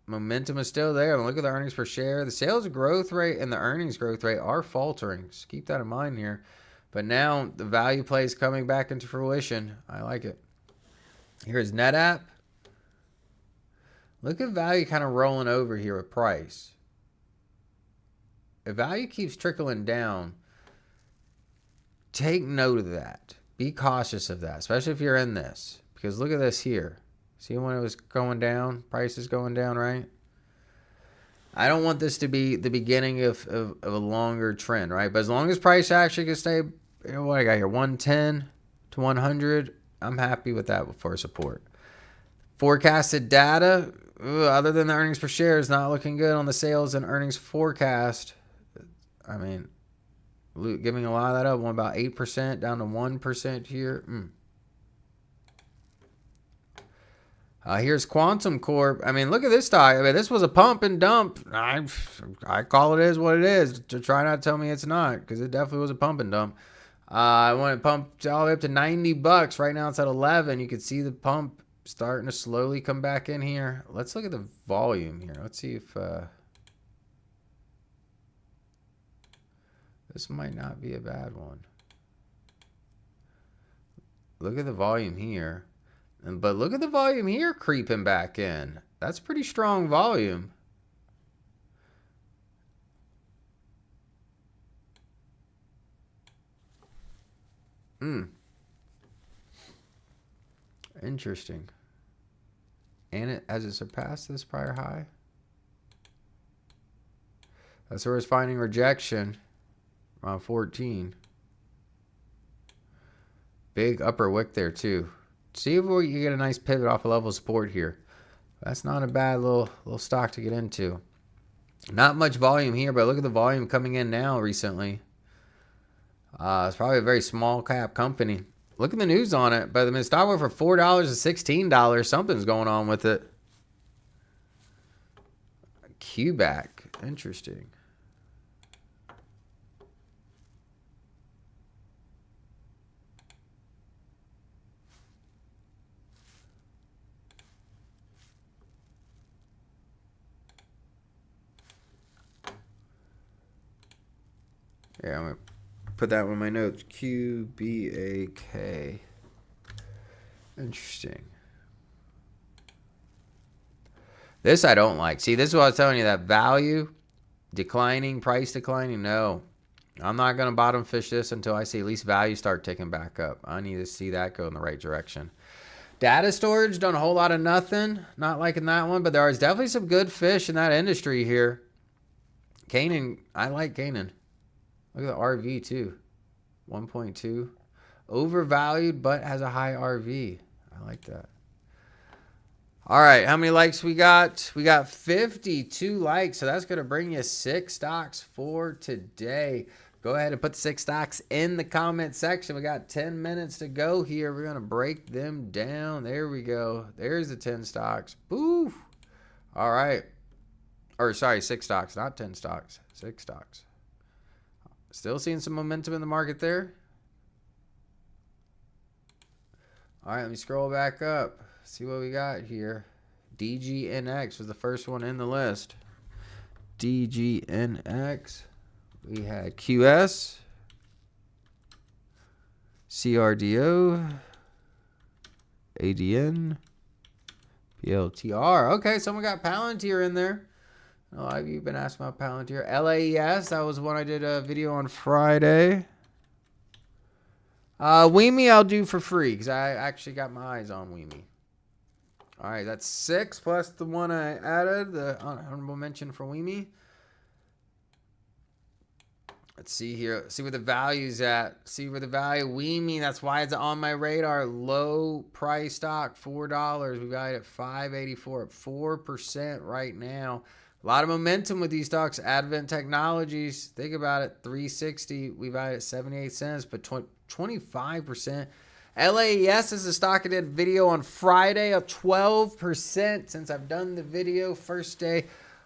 Momentum is still there. Look at the earnings per share. The sales growth rate and the earnings growth rate are faltering. So keep that in mind here. But now the value play is coming back into fruition. I like it. Here's NetApp. Look at value kind of rolling over here with price. If value keeps trickling down, take note of that. Be cautious of that, especially if you're in this. Because look at this here. See when it was going down? Price is going down, right? I don't want this to be the beginning of a longer trend, right? But as long as price action can stay, what I got here, 110 to 100, I'm happy with that for support. Forecasted data, other than the earnings per share, is not looking good on the sales and earnings forecast. Giving a lot of that up, one about 8% down to 1% here. Here's Quantum Corp. Look at this stock. This was a pump and dump. I call it is what it is. To try not to tell me it's not, because it definitely was a pump and dump. I want to pump all the way up to $90. Right now it's at 11. You can see the pump starting to slowly come back in here. Let's look at the volume here. Let's see if this might not be a bad one. Look at the volume here. But look at the volume here creeping back in. That's pretty strong volume. Interesting. And has it surpassed this prior high? That's where it's finding rejection. Around 14. Big upper wick there too. See if you get a nice pivot off a level of support here. That's not a bad little stock to get into. Not much volume here, but look at the volume coming in now recently. It's probably a very small cap company. Look at the news on it. But the stock went from $4 to $16. Something's going on with it. QBack. Interesting. Yeah, I'm going to put that one in my notes. QBAK. Interesting. This I don't like. See, this is what I was telling you. That value declining, price declining. No. I'm not going to bottom fish this until I see at least value start ticking back up. I need to see that go in the right direction. Data storage, done a whole lot of nothing. Not liking that one, but there is definitely some good fish in that industry here. Canaan, I like Canaan. Look at the RV too. 1.2. Overvalued, but has a high RV. I like that. All right, how many likes we got? We got 52 likes, so that's going to bring you 6 stocks for today. Go ahead and put the 6 stocks in the comment section. We got 10 minutes to go here. We're going to break them down. There we go. There's the 10 stocks. Boo. All right. Or sorry, 6 stocks, not 10 stocks. 6 stocks. Still seeing some momentum in the market there. All right, let me scroll back up. See what we got here. DGNX was the first one in the list. DGNX. We had QS, CRDO, ADN, PLTR. Okay, someone got Palantir in there. A lot of you have been asking about Palantir. LAES, that was one I did a video on Friday. Weemy I'll do for free because I actually got my eyes on Weemy. All right, that's 6 plus the one I added, the honorable mention for Weemy. Let's see here. See where the value's at. See where the value. Weemy, that's why it's on my radar. Low price stock, $4. We valued at $5.84 at 4% right now. A lot of momentum with these stocks. Advent Technologies, think about it. $3.60. We valued at 78 cents, but 25%. LAES is a stock I did video on Friday, up 12% since I've done the video. First day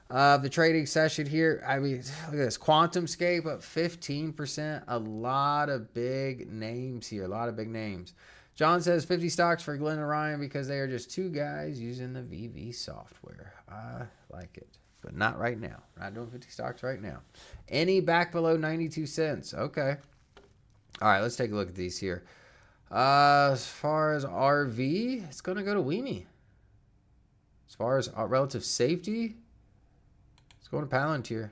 of the trading session here. I mean, look at this. QuantumScape up 15%. A lot of big names here. A lot of big names. John says 50 stocks for Glenn and Ryan because they are just 2 guys using the VV software. I like it, but not right now. Not doing 50 stocks right now. Any back below 92 cents. Okay. All right, let's take a look at these here. As far as RV, it's going to go to Weemy. As far as relative safety, it's going to Palantir.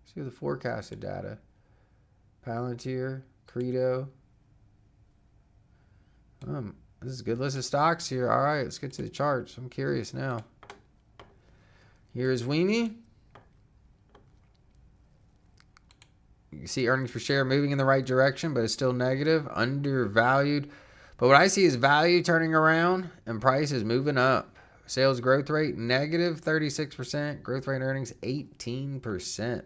See the forecasted data. Palantir, Credo. This is a good list of stocks here. All right, let's get to the charts. I'm curious now. Here's Weemy. You can see earnings per share moving in the right direction, but it's still negative, undervalued. But what I see is value turning around and price is moving up. Sales growth rate, negative 36%. Growth rate earnings, 18%.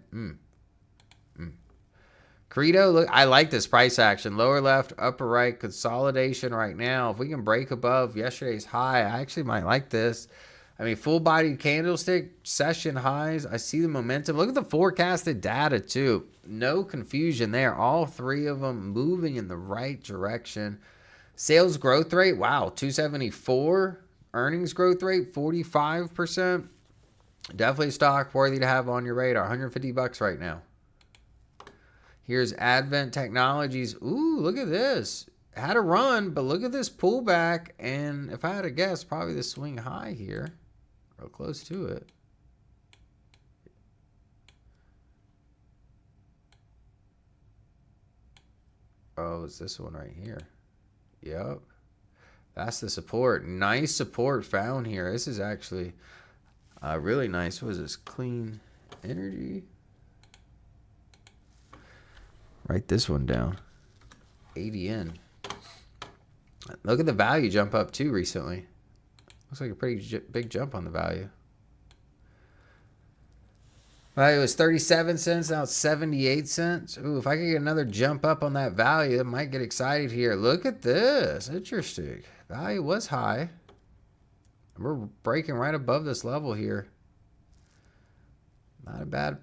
Credo, look, I like this price action. Lower left, upper right, consolidation right now. If we can break above yesterday's high, I actually might like this. I mean, full-bodied candlestick, session highs. I see the momentum. Look at the forecasted data, too. No confusion there. All 3 of them moving in the right direction. Sales growth rate, wow, 274. Earnings growth rate, 45%. Definitely a stock worthy to have on your radar. $150 right now. Here's Advent Technologies. Ooh, look at this. Had a run, but look at this pullback. And if I had to guess, probably the swing high here. Real close to it. Oh, it's this one right here. Yep. That's the support. Nice support found here. This is actually really nice. What is this? Clean energy. Write this one down. ADN. Look at the value jump up too recently. Looks like a pretty big jump on the value. Value was 37 cents. Now it's 78 cents. Ooh, if I could get another jump up on that value, I might get excited here. Look at this. Interesting. Value was high. We're breaking right above this level here. Not a bad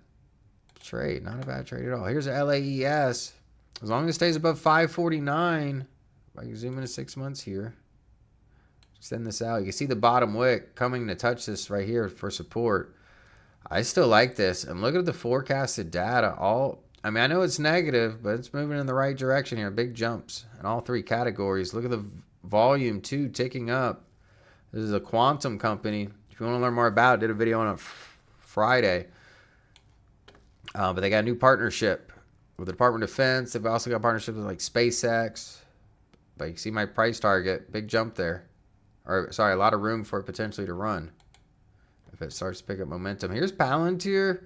trade. Not a bad trade at all. Here's the LAES. As long as it stays above 549, if I can zoom into 6 months here. Extend this out. You can see the bottom wick coming to touch this right here for support. I still like this. And look at the forecasted data. I mean, I know it's negative, but it's moving in the right direction here. Big jumps in all 3 categories. Look at the volume too ticking up. This is a quantum company. If you want to learn more about it, I did a video on it Friday. But they got a new partnership with the Department of Defense. They've also got partnerships with like SpaceX. But you can see my price target, big jump there. Or sorry, a lot of room for it potentially to run if it starts to pick up momentum. Here's Palantir.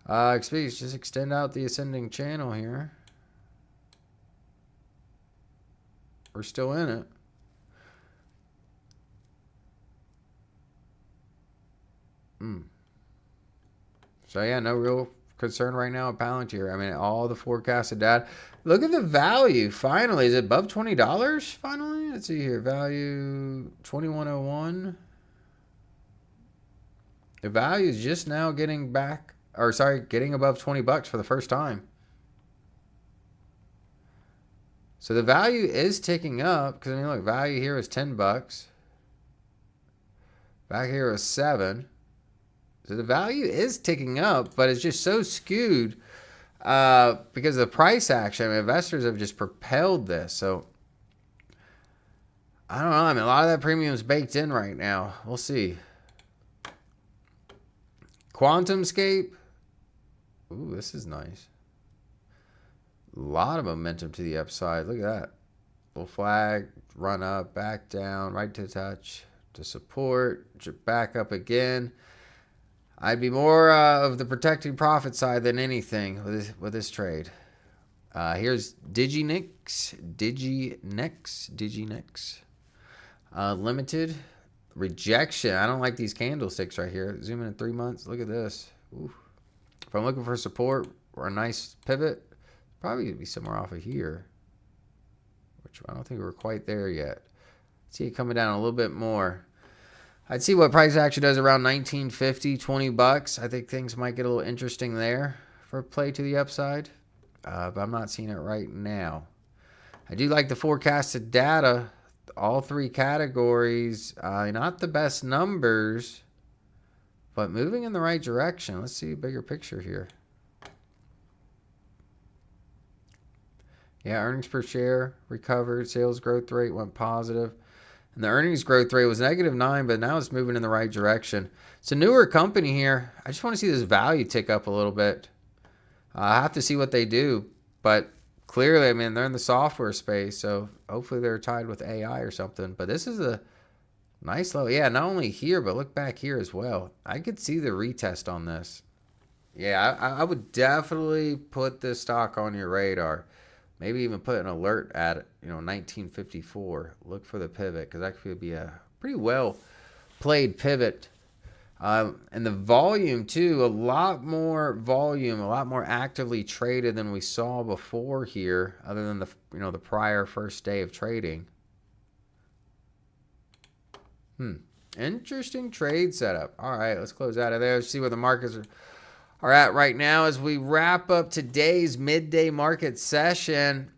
Just extend out the ascending channel here. We're still in it. So yeah, no real concern right now at Palantir. I mean, all the forecasted data. Look at the value. Finally, is it above $20? Finally, let's see here. Value 2101. The value is just now getting back, or sorry, getting above $20 for the first time. So the value is ticking up because I mean, look, value here is $10. Back here is 7. So the value is ticking up, but it's just so skewed because of the price action. I mean, investors have just propelled this. So I don't know. I mean, a lot of that premium is baked in right now. We'll see. QuantumScape. Ooh, this is nice. A lot of momentum to the upside. Look at that. Little flag, run up, back down, right to touch, to support, back up again. I'd be more of the protecting profit side than anything with this trade. Here's Diginex. Limited. Rejection. I don't like these candlesticks right here. Zoom in 3 months. Look at this. Ooh. If I'm looking for support or a nice pivot, probably be somewhere off of here, which I don't think we're quite there yet. See it coming down a little bit more. I'd see what price action does around $19.50, $20. I think things might get a little interesting there for play to the upside, but I'm not seeing it right now. I do like the forecasted data. All three categories, not the best numbers, but moving in the right direction. Let's see a bigger picture here. Yeah, earnings per share recovered. Sales growth rate went positive. And the earnings growth rate was -9, but now it's moving in the right direction. It's a newer company here. I just want to see this value tick up a little bit. I have to see what they do. But clearly, I mean, they're in the software space, so hopefully they're tied with AI or something. But this is a nice level. Yeah, not only here, but look back here as well. I could see the retest on this. Yeah, I would definitely put this stock on your radar. Maybe even put an alert at it, 1954. Look for the pivot because that could be a pretty well played pivot. And the volume too, a lot more volume, a lot more actively traded than we saw before here, other than the prior first day of trading. Interesting trade setup. All right, let's close out of there. Let's see where the markets are at right now as we wrap up today's midday market session.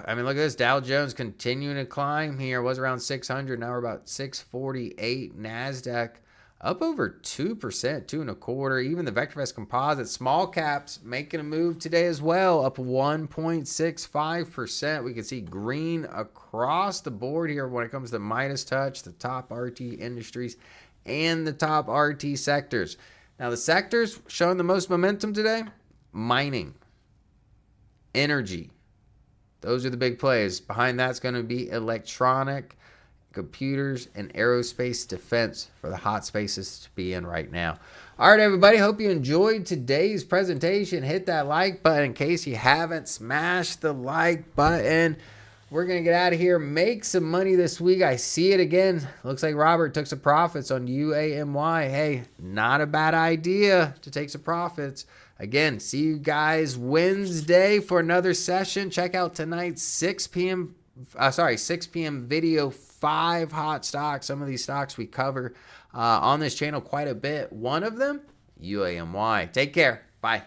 I mean, look at this. Dow Jones continuing to climb here. It was around 600. Now we're about 648. NASDAQ up over 2%, 2.25%. Even the VectorVest composite small caps making a move today as well, up 1.65%. We can see green across the board here when it comes to Midas Touch, the top RT industries, and the top RT sectors. Now, the sectors showing the most momentum today, mining, energy. Those are the big plays. Behind that's going to be electronic, computers, and aerospace defense for the hot spaces to be in right now. All right, everybody. Hope you enjoyed today's presentation. Hit that like button in case you haven't. Smash the like button. We're going to get out of here, make some money this week. I see it again. Looks like Robert took some profits on UAMY. Hey, not a bad idea to take some profits. Again, see you guys Wednesday for another session. Check out tonight's 6 p.m. video, 5 hot stocks. Some of these stocks we cover on this channel quite a bit. One of them, UAMY. Take care. Bye.